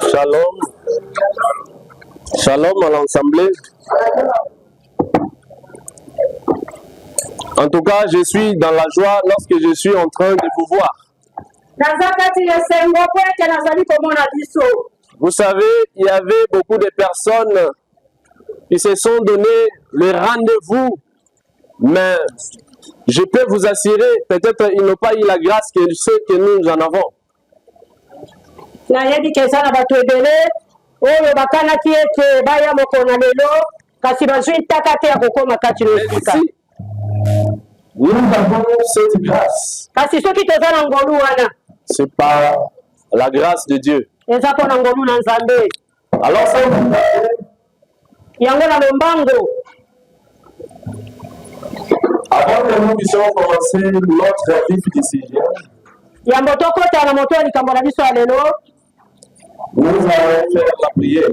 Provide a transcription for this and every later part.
Shalom. Shalom à l'Assemblée. En tout cas, je suis dans la joie lorsque je suis en train de vous voir. Vous savez, il y avait beaucoup de personnes qui se sont donné le rendez-vous, mais je peux vous assurer, peut-être ils n'ont pas eu la grâce que ceux que nous en avons. Nous avons cette grâce. C'est par la grâce de Dieu. Alors ça, avant que nous puissions commencer notre vie quotidienne, nous allons faire la prière.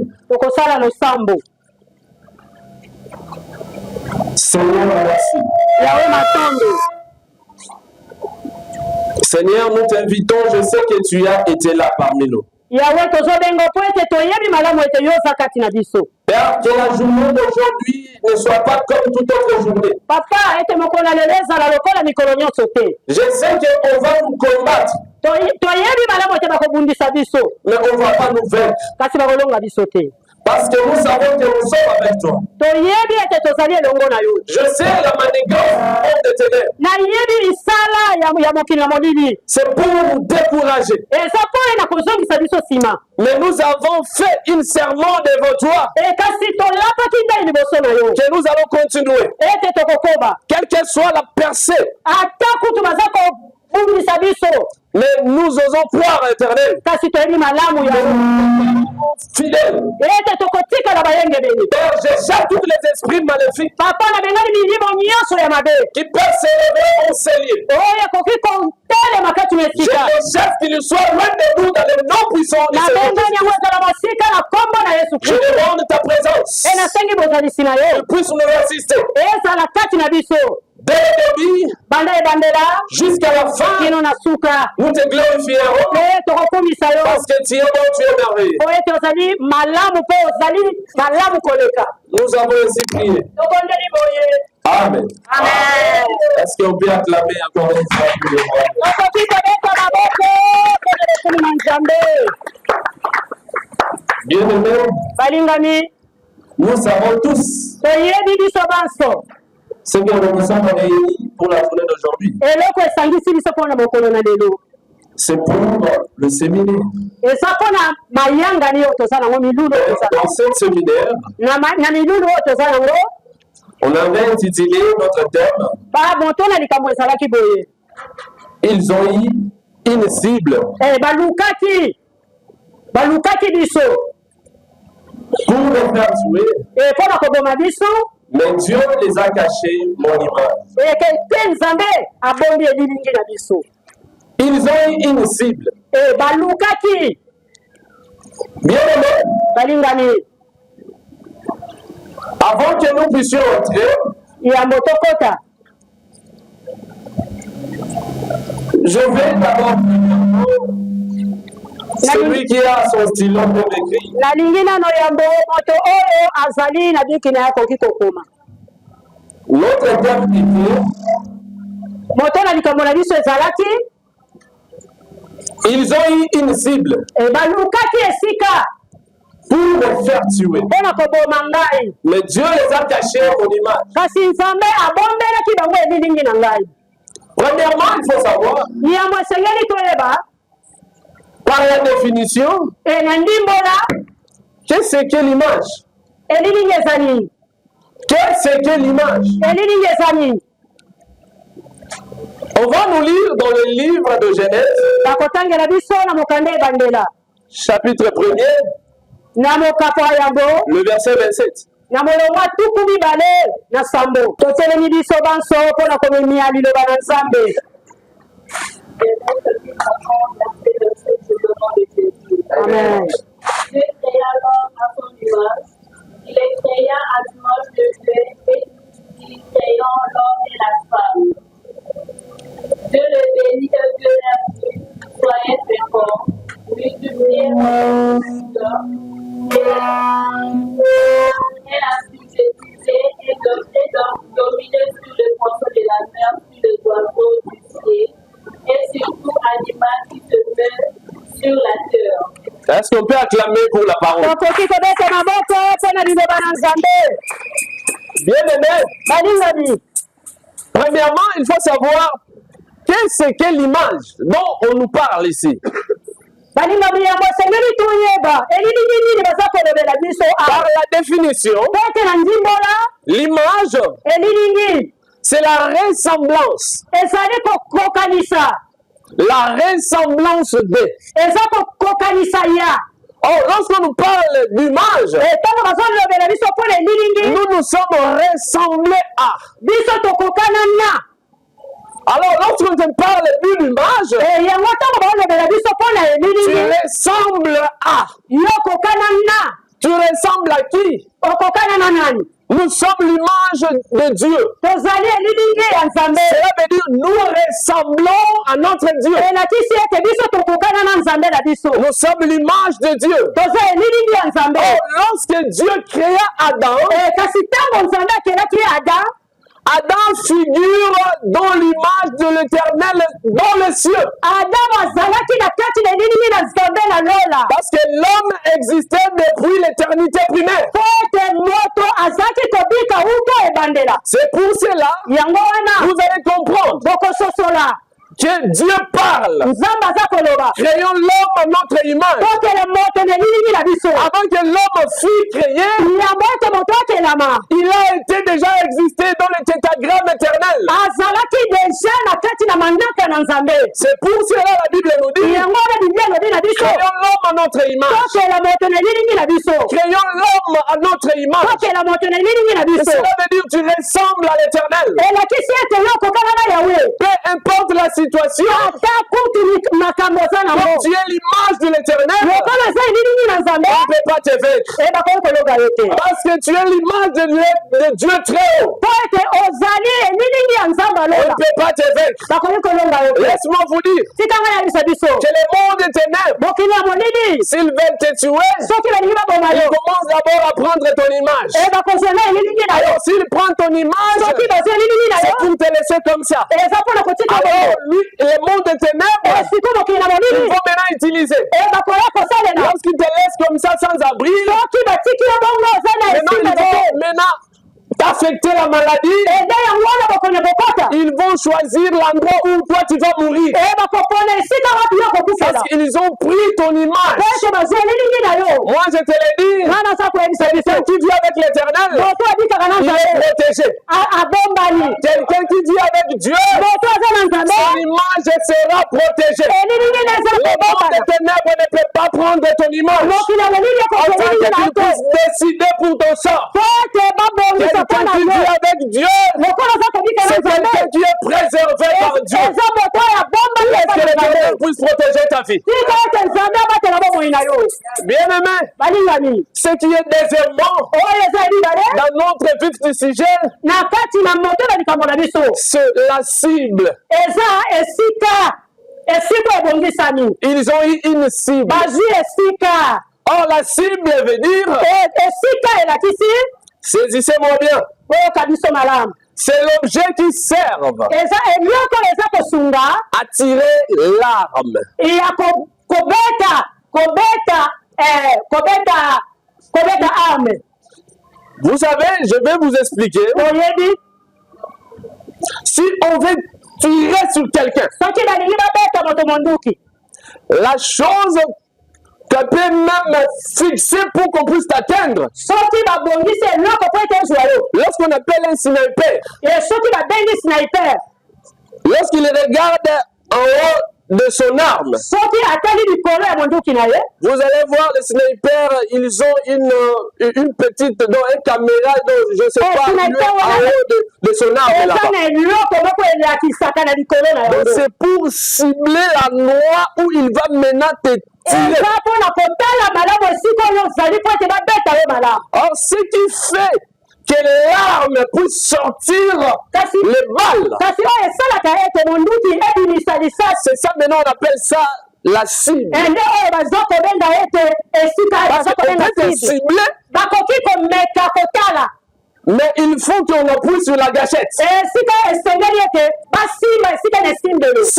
Seigneur, merci. Seigneur, nous t'invitons, je sais que tu as été là parmi nous. Père, que la journée d'aujourd'hui ne soit pas comme toute autre journée. Je sais qu'on va nous combattre, mais on ne va pas nous vaincre. Parce que nous savons que nous sommes avec toi. Je sais la manigance de ténèbres. C'est pour nous décourager. Mais nous avons fait une serment devant toi. Que nous allons continuer. Quelle que soit la percée. Mais nous osons croire à l'éternel. Fidèle. Père, j'échappe tous les esprits maléfiques qui peuvent s'élever au cellier. Je déchappe qu'ils soient loin de nous dans le nom puissant de Jésus. Je demande ta présence. Que puisse nous assister. Dès le début jusqu'à la fin, nous te glorifierons parce que tu es bon, tu es merveilleux. Nous avons ainsi prié. Amen. Amen. Est-ce qu'on peut acclamer encore une fois pour le roi? Bien-aimés, nous savons tous ce que nous sommes réunis pour la journée d'aujourd'hui. C'est pour le séminaire. Dans ce séminaire, on avait intitulé notre thème. Ils ont eu une cible. Pour les faire tuer. Mais Dieu les a cachés mon image. Ils ont eu une cible. Bien aimé. Avant que nous puissions entrer, je vais d'abord celui qui a son stylo pour écrire. L'autre thème était ils ont eu une cible pour les faire tuer. Mais Dieu les a cachés mon image. Premièrement, il faut savoir, par la définition, qu'est-ce que l'image? Qu'est-ce que l'image? On va nous lire dans le livre de Genèse, chapitre 1er, le verset 27. Amen. Dieu créa l'homme à son image. Il qu'on peut acclamer pour la parole? Bien aimé. Premièrement, il faut savoir qu'est-ce que l'image dont on nous parle ici. Par la définition, l'image, c'est la ressemblance. La ressemblance de. Oh, lorsqu'on nous parle d'image, nous nous sommes ressemblés à. Alors, lorsqu'on te parle d'une image, tu ressembles à. Tu ressembles à qui? Nous sommes l'image de Dieu. Cela veut dire nous ressemblons à notre Dieu. Nous sommes l'image de Dieu. Oh, lorsque Dieu créa Adam, Adam figure dans l'image de l'Éternel dans le cieux. Parce que l'homme existait depuis l'éternité primaire. C'est pour cela que vous allez comprendre que Dieu parle. Créons l'homme à notre image. Avant que l'homme fût créé, il a été déjà existé dans le tétragramme éternel. C'est pour cela la Bible nous dit créons l'homme à notre image. Créons l'homme à notre image. Et cela veut dire tu ressembles à l'éternel. Peu importe la situation, quand tu es l'image de l'éternel, on ne peut pas te vaincre. Parce que tu es l'image de Dieu très haut. On ne peut pas te vaincre. Laisse-moi vous dire que le monde est ténèbres. S'ils veulent te tuer, ils commencent d'abord à prendre ton image. Alors s'il prend ton image, c'est pour te laisser comme ça. Alors lui, le monde des ténèbres, ils vont maintenant utiliser. Lorsqu'ils te laissent comme ça sans abri, maintenant t'affecter la maladie, ils vont choisir l'endroit où toi tu vas mourir. Parce qu'ils ont pris ton image. Moi je te l'ai dit, quelqu'un qui vit avec l'éternel, il est protégé. Quelqu'un qui vit avec Dieu, son image sera protégée. Le monde des ténèbres ne peut pas prendre ton image. En tant que tu puisses décider pour ton sort. Quelqu'un qui vit avec Dieu, c'est quelqu'un qui est préservé par Dieu. Est-ce que l'Éternel puisse protéger ta vie? Bien aimé, ce qui est deuxièmement dans notre vif du sujet, c'est la cible. Ils ont eu une cible. Or, la cible veut dire, saisissez-moi bien, c'est l'objet qui sert à tirer l'arme. Vous savez, je vais vous expliquer. Si on veut tirer sur quelqu'un, la chose qu'on peut même fixer pour qu'on puisse t'atteindre, lorsqu'on appelle un sniper, lorsqu'il regarde en haut de son arme, vous allez voir les snipers, ils ont une petite caméra, je ne sais pas, en haut de son arme là-bas. Donc c'est pour cibler l'endroit où il va maintenant te tirer. Or, ce qui fait que l'arme puisse sortir les balles, c'est ça maintenant on appelle ça la cible. Parce qu'on peut te cibler Mais il faut qu'on appuie sur la gâchette. Si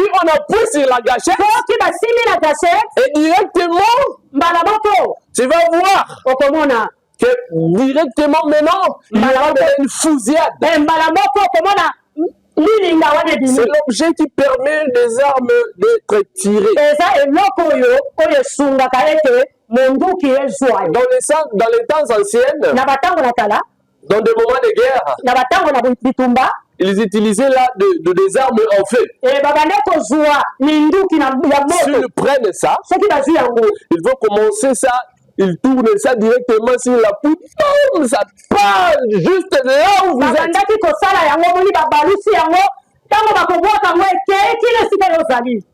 on appuie sur la gâchette, et directement, tu vas voir que directement maintenant, il y aura une fusillade. C'est l'objet qui permet des armes d'être tirées. Dans les temps anciens, dans des moments de guerre, ils utilisaient là des armes en feu. S'ils prennent ça, ils vont commencer ça, ils tournent ça directement sur la poutre, ça part juste là où vous êtes.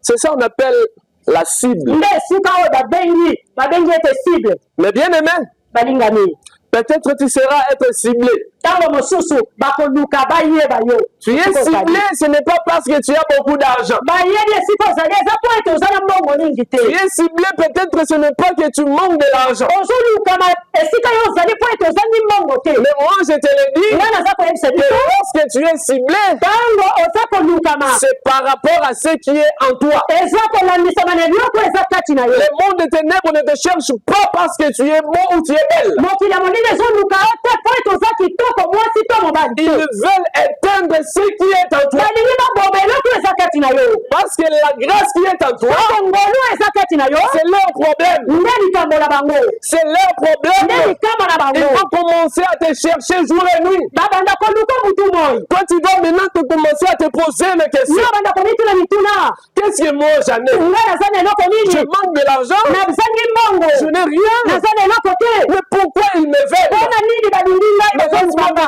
C'est ça qu'on appelle la cible. Mais bien aimé, peut-être tu seras être ciblé. Tu es ciblé, ce n'est pas parce que tu as beaucoup d'argent. Tu es ciblé, peut-être ce n'est pas que tu manques de l'argent. Mais moi je te le dis, que lorsque tu es ciblé, c'est par rapport à ce qui est en toi. Le monde des ténèbres ne te cherche pas parce que tu es beau ou tu es belle. Ils veulent éteindre ce qui est en toi. Parce que la grâce qui est en toi, c'est leur problème. C'est leur problème. Ils vont commencer à te chercher jour et nuit. Toi, tu dois maintenant commencer à te poser les questions. Qu'est-ce que moi j'en ai? Je manque de l'argent. Je n'ai rien. Mais pourquoi ils me veulent? Mais je vais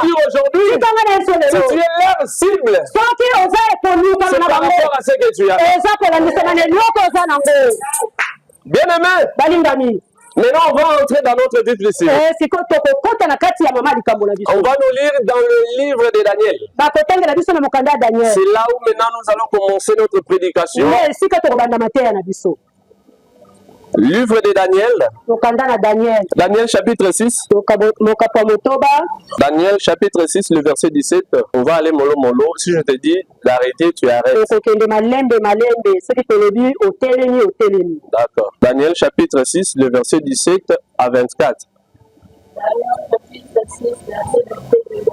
dire aujourd'hui, si tu es leur cible, c'est par rapport à ce que tu as. Bien aimé, maintenant on va entrer dans notre titre ici. On va nous lire dans le livre de Daniel. C'est là où maintenant nous allons commencer notre prédication. Livre de Daniel. Daniel chapitre 6. Daniel chapitre 6, le verset 17. On va aller mollo mollo. Si je te dis d'arrêter, tu arrêtes. D'accord. Daniel chapitre 6, le verset 17 à 24. Daniel chapitre 6, verset 17.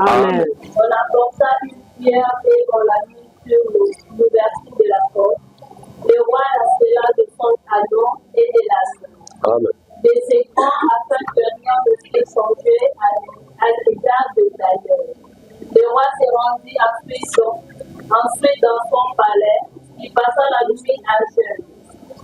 Amen. On apporta une pierre et on l'a mise sur l'ouverture de la porte. Le roi l'assela de son talon et de la main. Amen. De ses grands afin que rien ne fût changé à l'égard de Daniel. Le roi se rendit ensuite dans son palais, il passa la nuit à jeûne.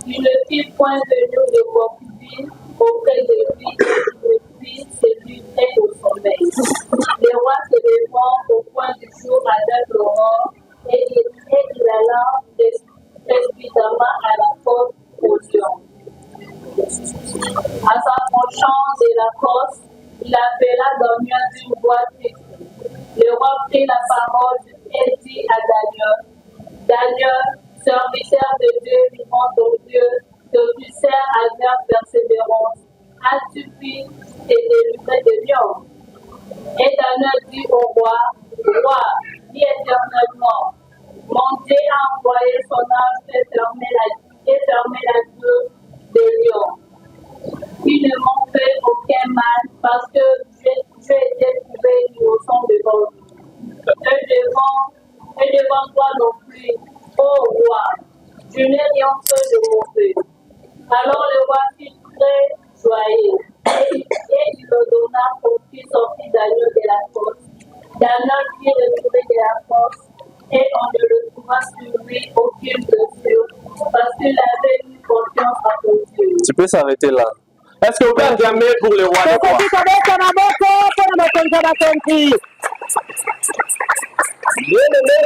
Il ne fit point venir de concubine auprès de lui, et il fit se livrer au sommeil. Le roi se levant au point du jour avec l'aurore, et il alla précipitamment à la porte au lion. À s'approchant de la porte, il appela Daniel d'une voix triste. Le roi prit la parole et dit à Daniel, Daniel, serviteur de Dieu, vivant ton Dieu, que tu sers avec persévérance, as-tu pu te délivrer de lion? Et Daniel dit au roi, Roi, dis éternellement, mon Dieu a envoyé son âme et fermé la gueule des lions. Ils ne m'ont fait aucun mal parce que j'ai été trouvé innocent devant lui. Et devant toi non plus, ô roi, je n'ai rien fait de mauvais. Alors le roi fut très joyeux et il le donna pour qu'il sortit Daniel de la force. Daniel fut retiré de la force. Et on ne le trouva sur lui aucune blessure parce qu'il avait eu confiance en Dieu. Tu peux s'arrêter là. Est-ce qu'on peut acclamer pour le roi des rois? Bien aimé.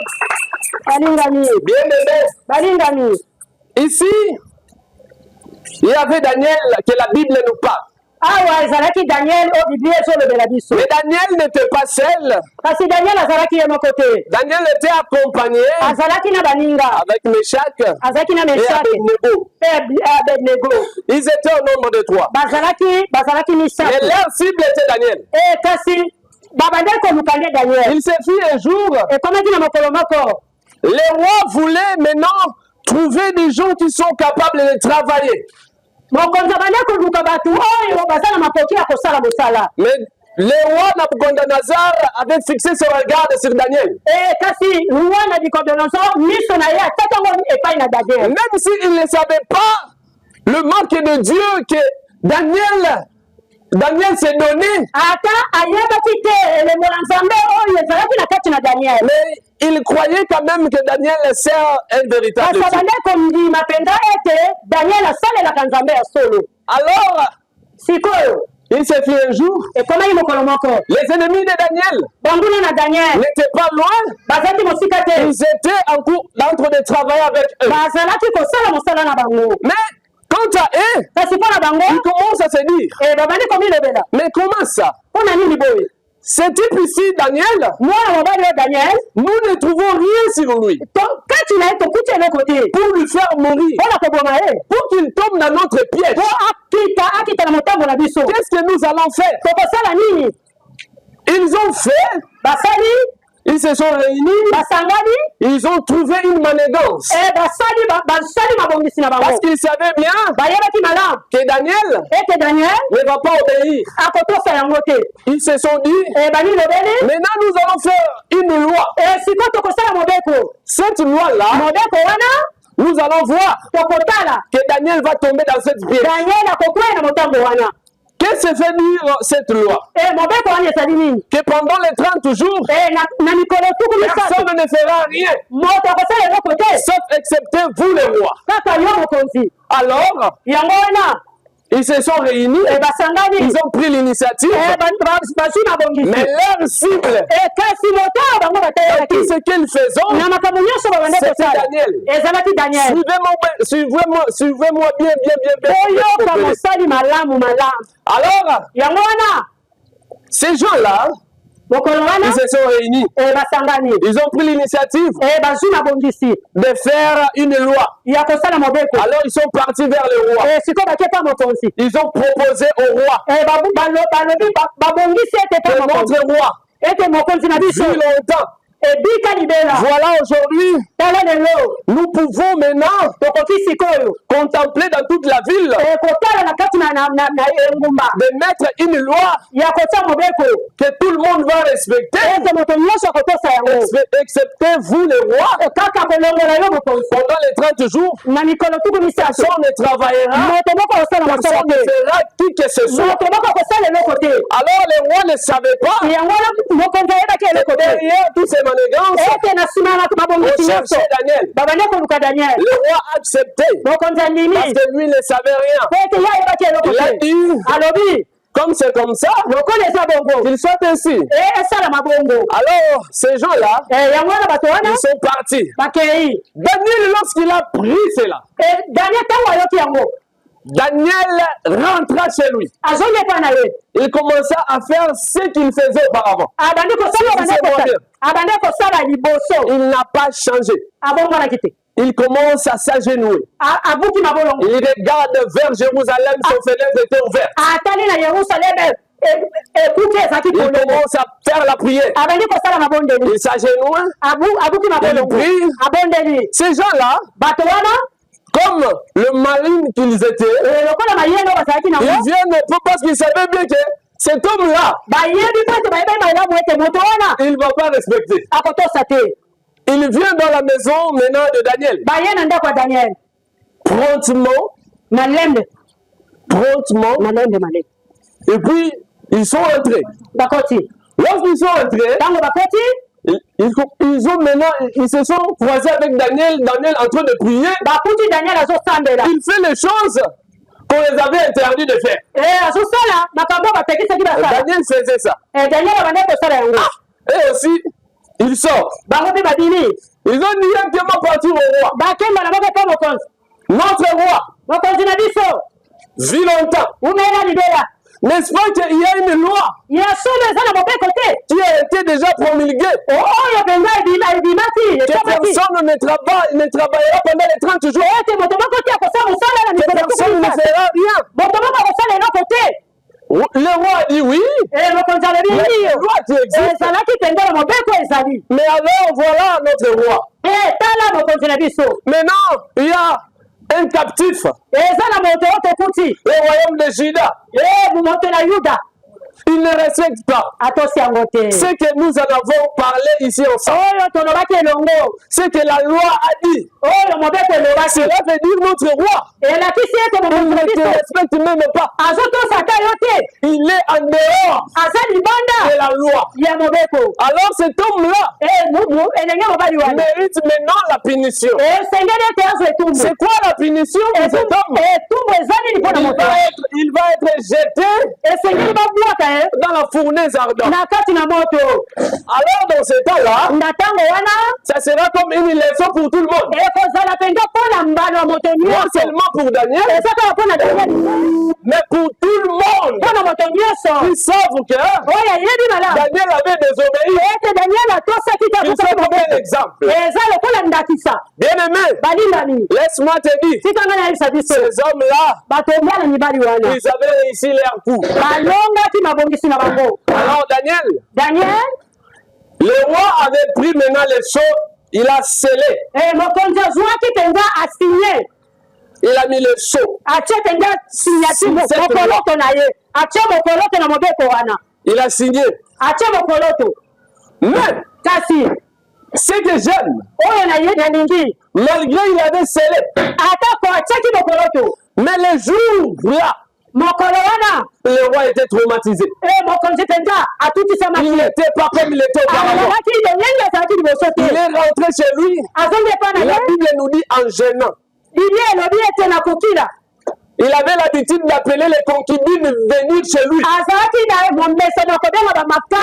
Ici, il y avait Daniel que la Bible nous parle. Mais Daniel n'était pas seul. Daniel était accompagné avec Meshach et Abednego. Ils étaient au nombre de 3. Et leur cible était Daniel. Il s'est fait un jour, les rois voulaient maintenant trouver des gens qui sont capables de travailler. Mais le roi Nabucodonosor avait fixé son regard sur Daniel. Même s'il ne savait pas le manque de Dieu que Daniel s'est donné. Mais il croyait quand même que Daniel sert un véritable Dieu. Alors, il s'est fait un jour. Les ennemis de Daniel n'étaient pas loin. Ils étaient en train de travailler avec eux. Mais quant à eux, ils commencent à se dire, mais comment ça? Ce type ici, Daniel, nous ne trouvons rien sur lui. Pour lui faire mourir, pour qu'il tombe dans notre piège. Qu'est-ce que nous allons faire? Ils ont fait, ils se sont réunis, ils ont trouvé une manigance. Parce qu'ils savaient bien que Daniel ne va pas obéir. Ils se sont dit, maintenant nous allons faire une loi. Cette loi-là, nous allons voir que Daniel va tomber dans cette piège. Qu'est-ce que fait dire cette loi? Que pendant les 30 jours, personne ne fera rien, sauf excepté vous les rois. Alors, ils se sont réunis, ils ont pris l'initiative, mais leur cible, tout ce qu'ils faisaient, c'était Daniel. Suivez-moi bien. Alors, ces gens-là, ils se sont réunis. Ils ont pris l'initiative de faire une loi. Alors ils sont partis vers le roi. Ils ont proposé au roi que notre roi, depuis longtemps, voilà aujourd'hui, nous pouvons maintenant contempler dans toute la ville de mettre une loi que tout le monde va respecter, excepté vous les rois. Pendant les 30 jours, personne ne travaillera, personne ne fera qui que ce soit. Alors les rois ne savaient pas derrière tous ces manigances, on cherchait Daniel. Le roi a accepté parce que lui ne savait rien. Il a dit, comme c'est comme ça, qu'il soit ainsi. Alors, ces gens-là, ils sont partis. Daniel, lorsqu'il a pris cela, Daniel rentra chez lui. Il commença à faire ce qu'il faisait auparavant. Il n'a pas changé. Il commence à s'agenouiller. Il regarde vers Jérusalem, son fenêtre était ouverte. Il commence à faire la prière. Il s'agenouille. Il prie. Ces gens-là, comme le malin qu'ils étaient, ils viennent parce qu'ils savaient bien que cet homme-là, il ne va pas respecter. Il vient dans la maison maintenant de Daniel. Promptement. Et puis, ils sont entrés. Lorsqu'ils sont entrés, ils se sont croisés avec Daniel en train de prier. Il fait les choses qu'on les avait interdit de faire. Daniel faisait ça. Et aussi, il sort. Ils ont directement parti au roi. Notre roi vit longtemps. N'est-ce pas qu'il y a une loi qui a été déjà promulguée? Que personne ne travaillera pendant les 30 jours. Que personne ne fera rien. Le roi a dit oui. loi qui existe. Mais alors voilà notre roi. Maintenant, il y a un captif. Le royaume de Juda. Il ne respecte pas ce que nous en avons parlé ici ensemble. Ce que la loi a dit. Cela veut dire notre roi. Il ne te respecte même pas. Il est en dehors de la loi. Alors cet homme-là mérite maintenant la punition. C'est quoi la punition de cet homme? Il va être jeté dans la fournaise ardente. Alors dans ce temps-là, ça sera comme une leçon pour tout le monde. Non seulement pour Daniel, mais pour tout le monde. Ils savent que Daniel avait désobéi. Ils sont comme un exemple. Bien-aimé, laisse-moi te dire, ces hommes-là, ils avaient réussi leur coup. Alors Daniel, le roi avait pris maintenant les sceaux, il a scellé. Il a mis le sceau. Il a signé. Mais ce que j'aime, malgré il avait scellé, mais le jour-là, le roi était traumatisé. Il n'était pas comme il était auparavant. Il est rentré chez lui. La Bible nous dit en gênant. Il avait l'habitude d'appeler les concubines venir chez lui.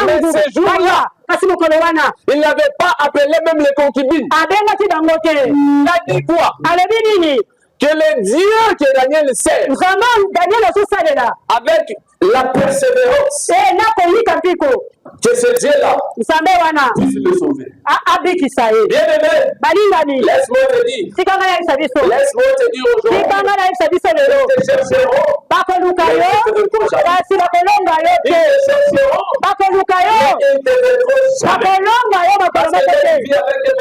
Mais ce jour-là, il n'avait pas appelé même les concubines. Il a dit quoi? Que le Dieu que Daniel sert, avec la persévérance, que ce Dieu-là puisse le sauver. Bien-aimé, laisse-moi te dire aujourd'hui, ils te chercheront, ils te verront jamais. Parce que la vie avec les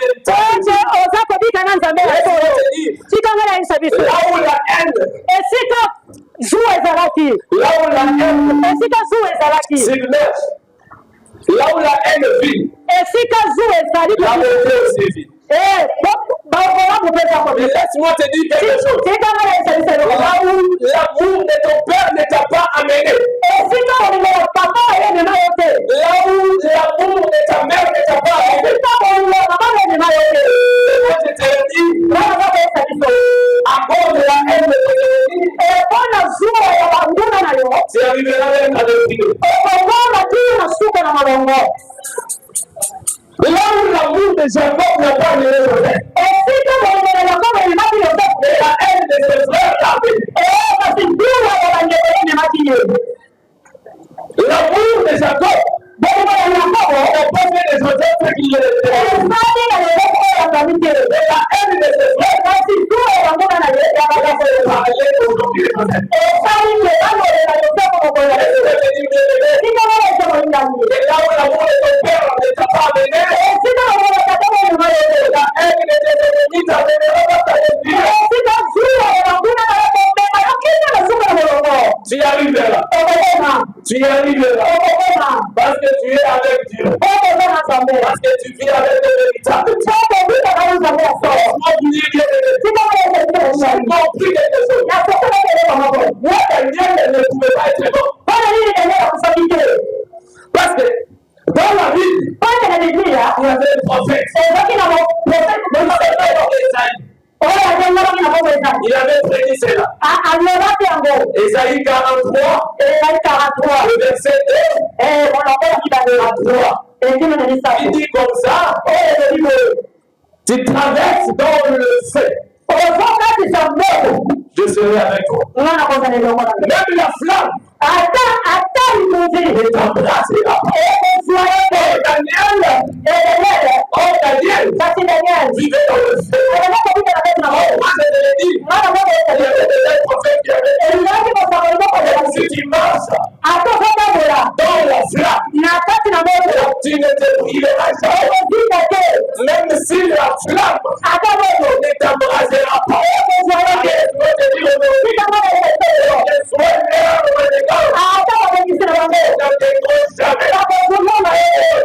là où la haine, s'immerge, là où la haine vit, la beauté aussi vit. Mais laisse-moi te dire quelque chose. Là où l'amour de ton père ne t'a pas amené, là où l'amour de ta mère ne t'a pas amené, moi je te le dis, à cause de la haine de ton ennemi, tu arriveras même à le dire. Là où l'amour de Jacob n'a pas amené le frère, et la haine de ses frères l'a amené. L'amour de Jacob n'a pas fait des autres qu'il le fait. Et la haine de ses frères n'a parlé aujourd'hui. Et là où l'amour de ton père ne t'a pas amené, la haine de tes ennemis t'amènera dans ta vie. Tu y arriveras. Tu y arriveras. Parce que tu es avec Dieu. Parce que tu vis avec le véritable Dieu. Laisse-moi vous dire j'ai compris quelque chose. Moi, Daniel ne pouvait pas être bon. Parce que dans la Bible, il y avait un prophète. Il avait prédit cela. Ésaïe 43, le verset 2 à 3. Il dit comme ça, tu traverses dans le feu, je serai avec toi. Même la flamme ne t'embrassera pas. Daniel vivait dans le feu. Moi je te l'ai dit, il y avait des prophètes qui avaient dit, si tu marches dans la tu ne te brûleras jamais. Même si la flamme ne t'embrasera pas. Laisse-moi te dire aujourd'hui, que soit l'air ou le dégât, ne t'écrase jamais.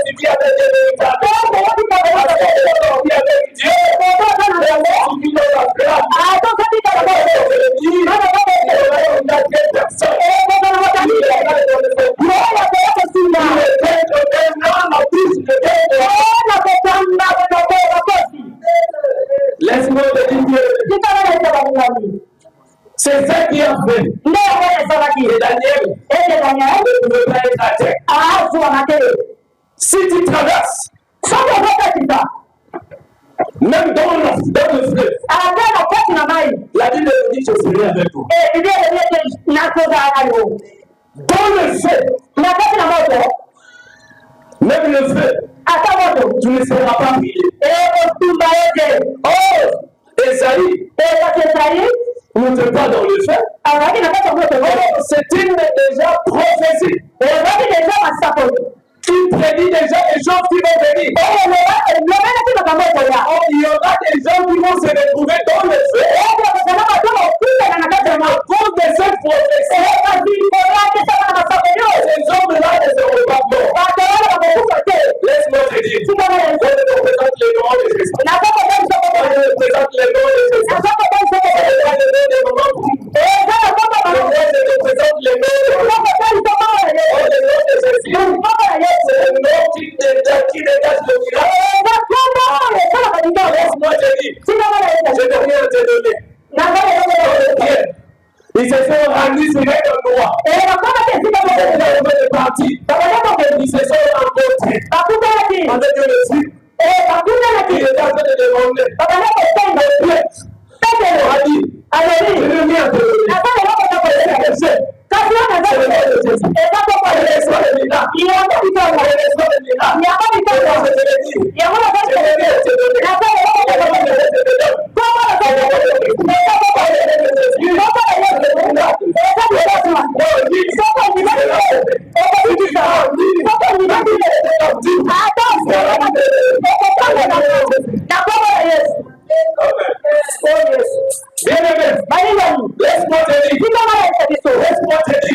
Tu vis avec Dieu véritable. Tu vis avec Dieu. Tu vis dans la flamme. Laisse-moi te dire, c'est ça qui a fait. Et Daniel ne peut pas être atteint. Si tu traverses, même dans le fleuve, la Bible dit je serai avec toi. Dans le feu, même le feu, tu ne seras pas brûlé. Oh, Esaïe, n'entre pas dans le feu. C'est une déjà prophétie. Il prédit déjà les gens qui vont venir. Il y aura des gens qui vont se retrouver dans le feu. À cause de cette prophétie, ces hommes-là ne seront pas morts. Laisse-moi te dire, je te présente le nom de Jésus. Je te présente le nom de Jésus. Je te présente le nom de Jésus. C'est le nom qui dégage le miracle. Laisse-moi te dire, je n'ai rien à te donner. Ils se sont rendus sur le roi. Ils sont partis. Ils se sont rencontrés. Avec le Dieu. Il est en train de demander. On a dit, je ne viens te donner. Laisse-moi te dire. Laisse-moi te dire.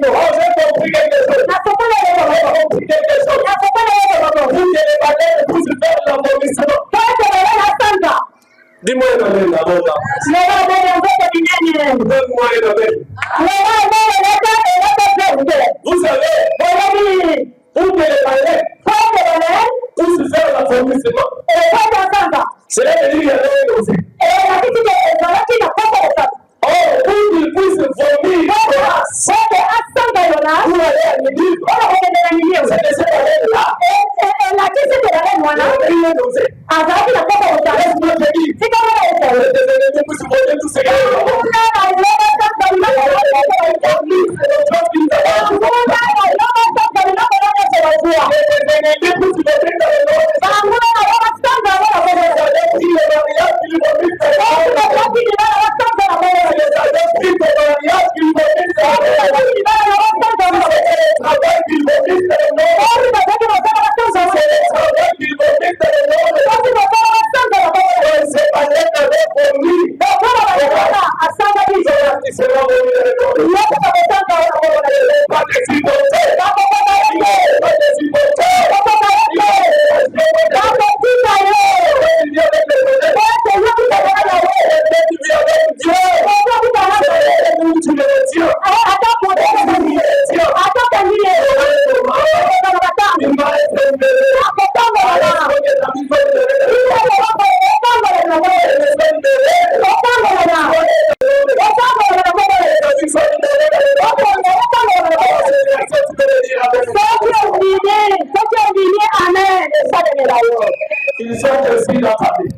Oh, j'ai compris quelque chose. J'ai compris quelque chose. Vous qui les batailles, vous faire l'abolissement. Dis-moi une amen d'abord. Donne-moi une amen. Vous savez, vous qui les batailles, vous faire l'abolissement. C'est là que Dieu a donné aussi. Oh, pour qu'il puisse vomir grâce. Pour aller à l'église. C'est de cette année-là. Laisse-moi te dire. Les ennemis puissent voter tous ces gars. Ils sont aussi dans ta vie.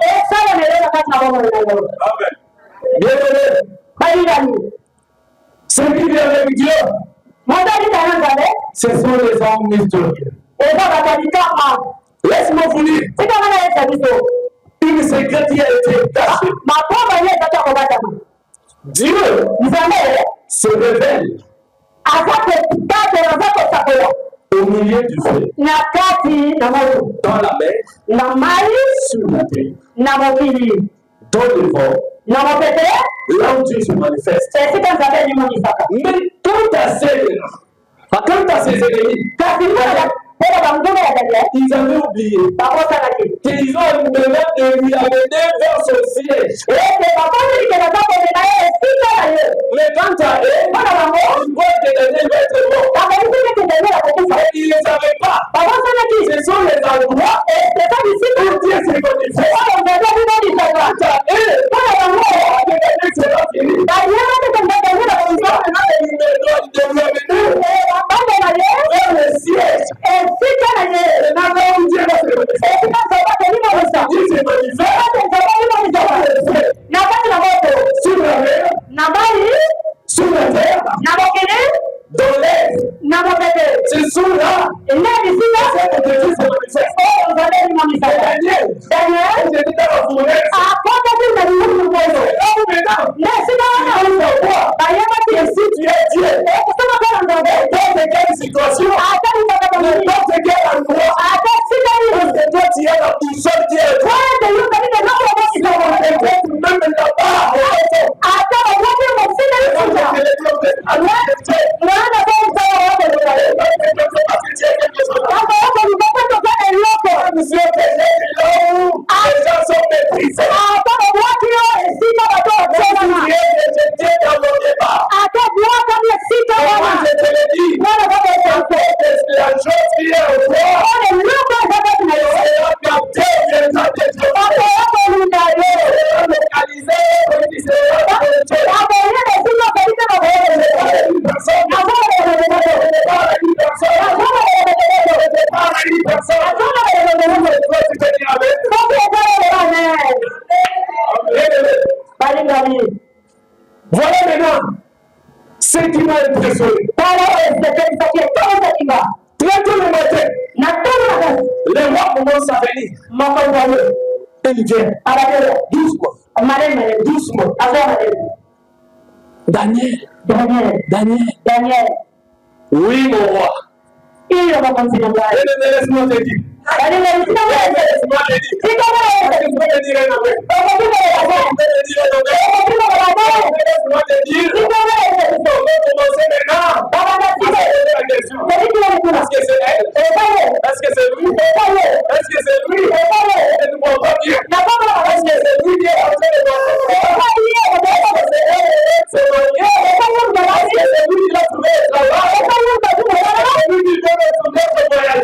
Bien-aimé, ceux qui viennent avec Dieu, ce sont les hommes mystérieux. Laisse-moi vous dire une secret qui a été cachée. Dieu se révèle au milieu du feu. dans la mer, sur la terre, dans le vent, là où Dieu se manifeste. Mais quant à ses ennemis, ils avaient oublié qu'ils ont une demande de lui amener vers son siège. Mais quant à eux, ils voient que Daniel va être mort. Et ils ne savaient pas. Ce sont les endroits où Dieu se manifeste. Quant à eux, Daniel sera fini. Vers le siège. Sur la terre, dans l'air, ce sont là. Daniel, j'étais dans la forêt. Si tu es Dieu, dans quelle situation, dans quel endroit, parce que toi tu es la boussole qui est toi. Même là-bas, les gens sont méprisés. Je te le dis, la chose qui est au toi, c'est capter, viendra d'être localisé, voilà maintenant ce qui m'a impressionné. Très tôt le matin, les rois commencent à venir. Ils viennent doucement. Daniel. Oui, mon roi. Laisse-moi te dire. Laisse-moi te dire. Commencer maintenant. Est-ce que c'est elle? Est-ce que c'est lui? Est-ce que c'est lui? Elle ne voit pas bien. Est-ce que c'est lui qui est en train de voir? C'est lui qui l'a trouvé le travail. C'est lui qui doit retrouver son voyage.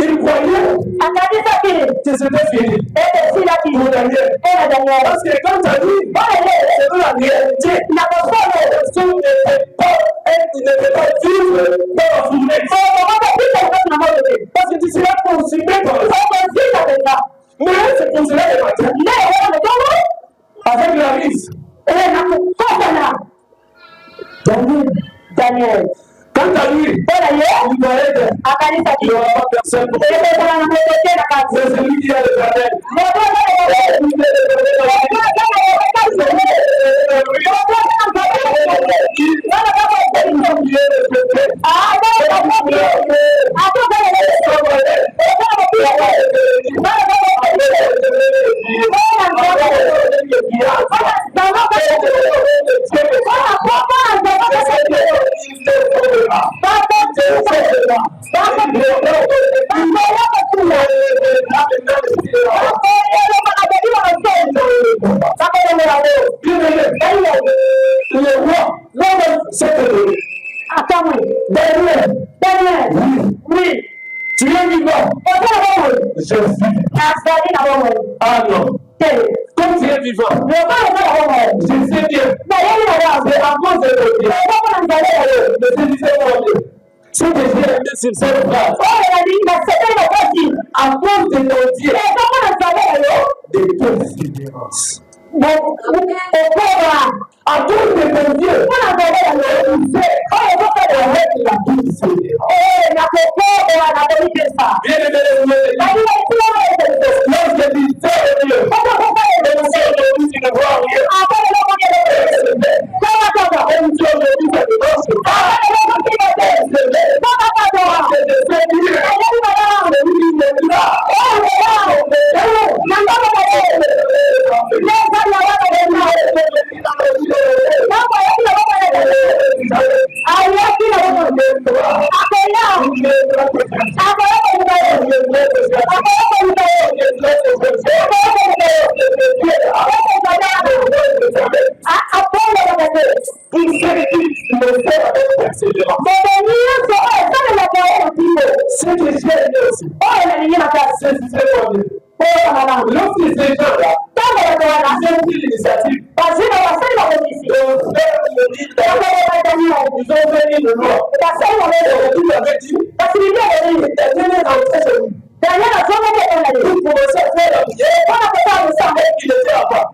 Il croyait que c'était fini. Parce que quand tu as dit, c'est dans la réalité. Il ne peut pas vivre dans la fournaise. Parce que tu seras consumé dans le sang. Mais c'est pour cela le matin. Avec la rise. Daniel. Quant à lui, il doit être. Il n'y aura pas personne pour lui. C'est celui qui a l'Éternel. Oui. Tu es vivant. Je suis. Ah non. Comme tu es vivant, je sais bien. C'est à cause de Dieu. Mais c'est différent. Si tu es sur cette phrase. À cause de nos dieux, De persévérance. à cause de nos dieux, Bien aimé, lorsque tu sers Dieu, aujourd'hui tu ne vois rien. Lorsque ces gens-là ont pris l'initiative, ils ont venu de loin. Tout avait dit, vous commencez à faire la prière, il était là-bas.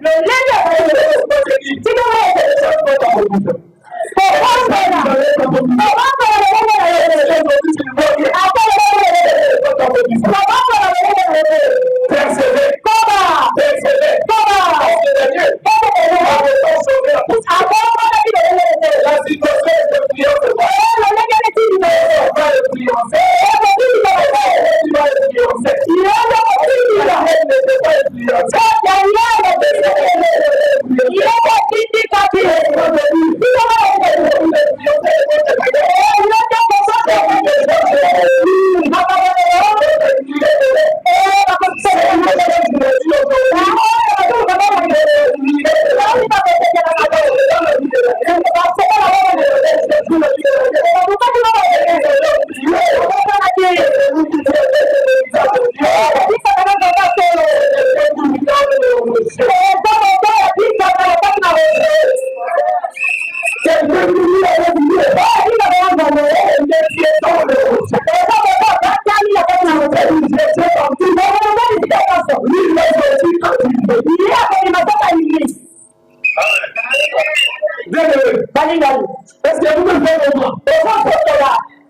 Est-ce que vous me faites au moins?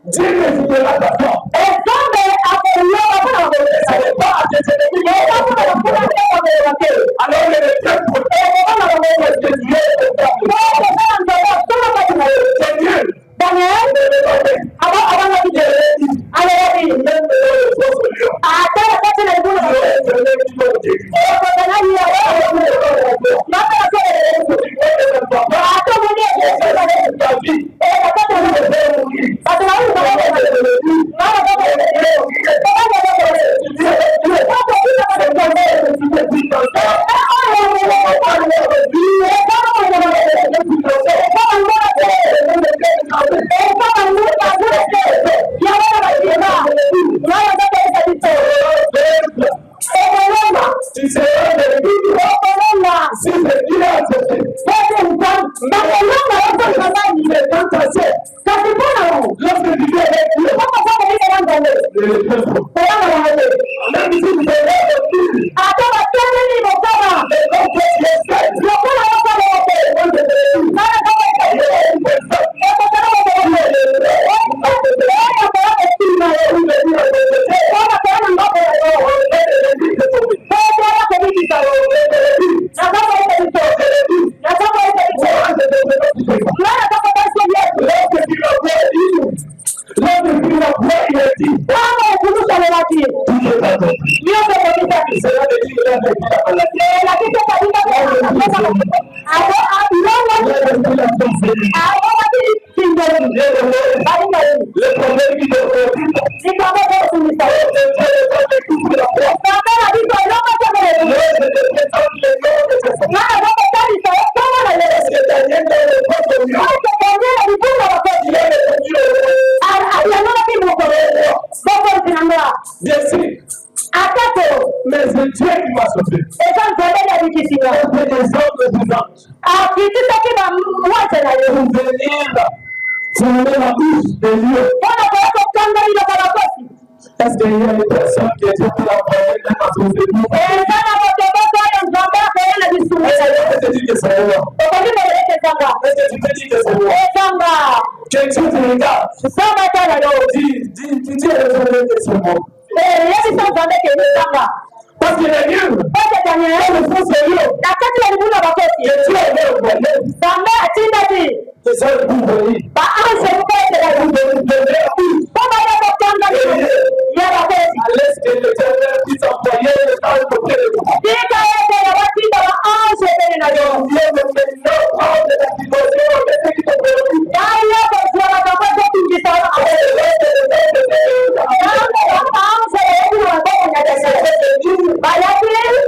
Dieu ne vous donnera pas fort. Alors il est très Vous venir fouler la bouche de Dieu. qu'il y a des personnes qui étaient pour la première fois dans son séjour? Et ça n'a pas de bon temps, on va faire la discussion. Est-ce que tu dis que c'est moi? Est-ce que tu te dis que c'est moi? Que tu te regardes. Dis raisonner que c'est moi. Parce qu'il est mieux. Le fond c'est mieux. Et tu es mieux pour lui. C'est ça le bout de lui. Laisse que l'Éternel puisse envoyer le sang auprès de toi. Viens maintenant prendre la situation de ceux qui te préoccupent.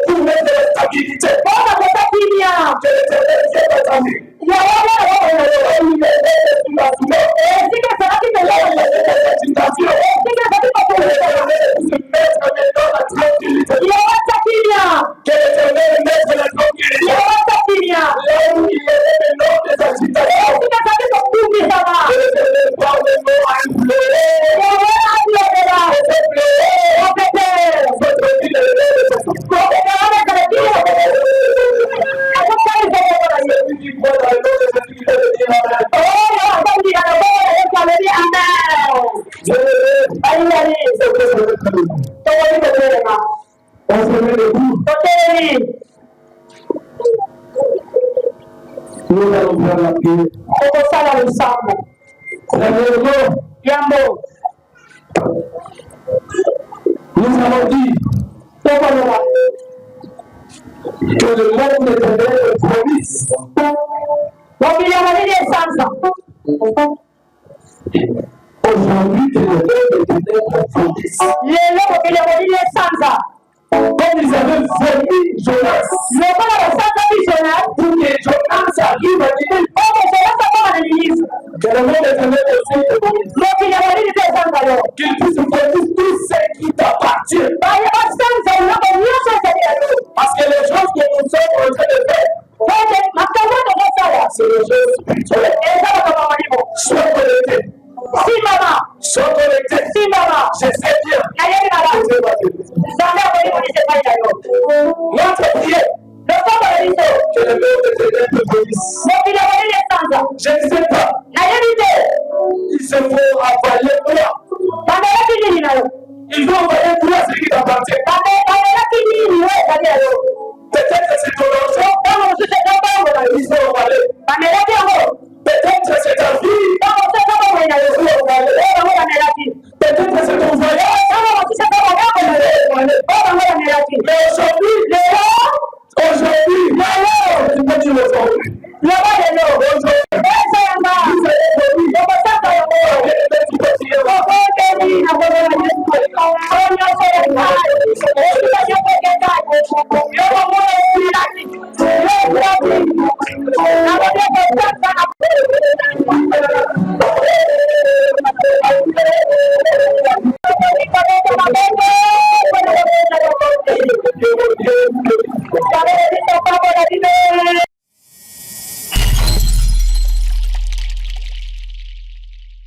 Pour mettre de la stabilité. Que l'Éternel vienne à ta vie. Que l'Éternel mette la tranquillité. Là où il y avait maintenant des agitations. Que l'Éternel parle de mots à un pleurer. Votre vie on se met debout. Nous allons faire la prière. Nous allons dire que le monde éternel est promise. Aujourd'hui, que le monde éternel est promise. Comme ils avaient vomi Jonas. Pour que Jonas arrive à Ninive. Que le monde éternel aussi est promise. Qu'il puisse faire tout ce qui t'appartient. Parce que les choses que nous sommes en train de faire, c'est les choses spirituelles. Sois connecté. Sois connecté. Je sais bien. Notre prière. Que le monde éternel te bénisse. Je ne sais pas. Il se faut avaler toi. Il faut avaler toi ce qui t'appartient. Peut-être que c'est ton argent. Il faut avaler. Peut-être que c'est ta vie. Peut-être que c'est ton voyage. Mais aujourd'hui, tu peux dire aujourd'hui.